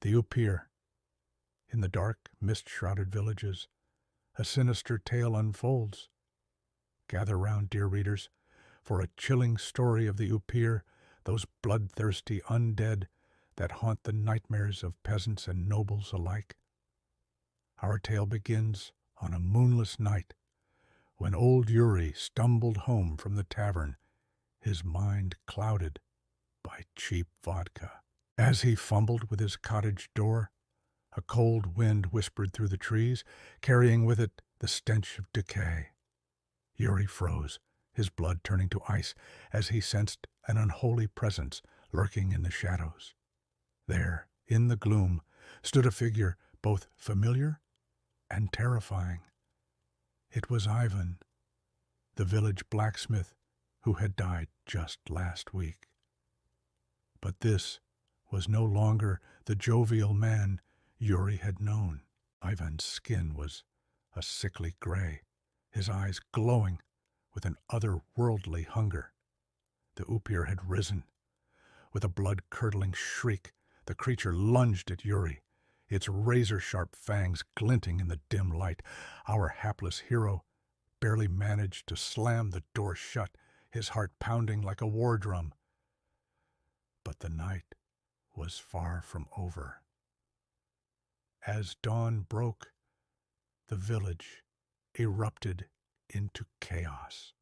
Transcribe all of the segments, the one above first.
The Upyr. In the dark, mist-shrouded villages, a sinister tale unfolds. Gather round, dear readers, for a chilling story of the Upyr, those bloodthirsty undead that haunt the nightmares of peasants and nobles alike. Our tale begins on a moonless night when old Yuri stumbled home from the tavern, his mind clouded by cheap vodka. As he fumbled with his cottage door, a cold wind whispered through the trees, carrying with it the stench of decay. Yuri froze, his blood turning to ice as he sensed an unholy presence lurking in the shadows. There, in the gloom, stood a figure both familiar and terrifying. It was Ivan, the village blacksmith who had died just last week. But this was no longer the jovial man Yuri had known. Ivan's skin was a sickly gray, his eyes glowing with an otherworldly hunger. The Upyr had risen. With a blood-curdling shriek, the creature lunged at Yuri, its razor-sharp fangs glinting in the dim light. Our hapless hero barely managed to slam the door shut, his heart pounding like a war drum. But the night was far from over. As dawn broke, the village erupted into chaos.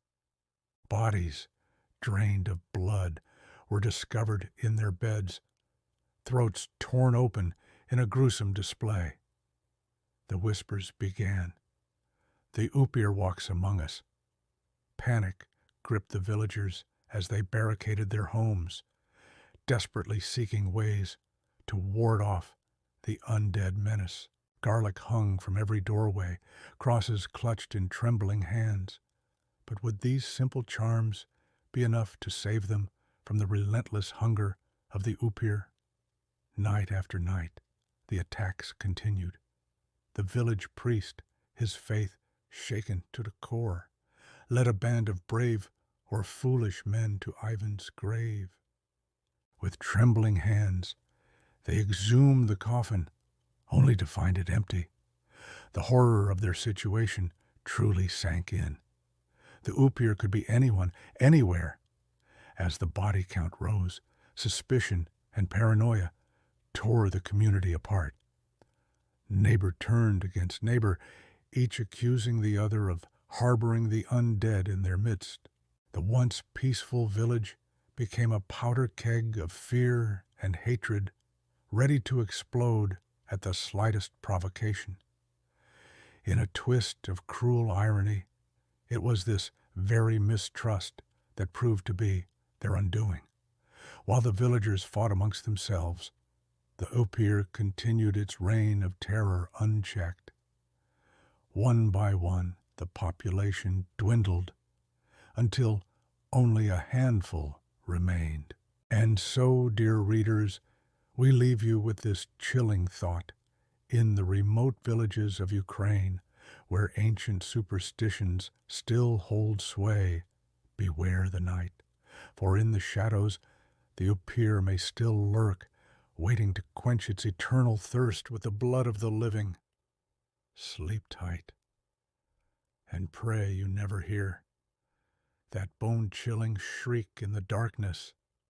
Bodies, drained of blood, were discovered in their beds, throats torn open in a gruesome display. The whispers began. The Upyr walks among us. Panic gripped the villagers as they barricaded their homes, desperately seeking ways to ward off the undead menace. Garlic hung from every doorway, crosses clutched in trembling hands. But would these simple charms be enough to save them from the relentless hunger of the Upyr? Night after night, the attacks continued. The village priest, his faith shaken to the core, led a band of brave or foolish men to Ivan's grave. With trembling hands, they exhumed the coffin, only to find it empty. The horror of their situation truly sank in. The Upyr could be anyone, anywhere. As the body count rose, suspicion and paranoia tore the community apart. Neighbor turned against neighbor, each accusing the other of harboring the undead in their midst. The once peaceful village became a powder keg of fear and hatred, ready to explode at the slightest provocation. In a twist of cruel irony, it was this very mistrust that proved to be their undoing. While the villagers fought amongst themselves, the Upyr continued its reign of terror unchecked. One by one, the population dwindled until only a handful remained. And so, dear readers, we leave you with this chilling thought. In the remote villages of Ukraine, where ancient superstitions still hold sway, beware the night, for in the shadows the Upyr may still lurk, waiting to quench its eternal thirst with the blood of the living. Sleep tight, and pray you never hear that bone-chilling shriek in the darkness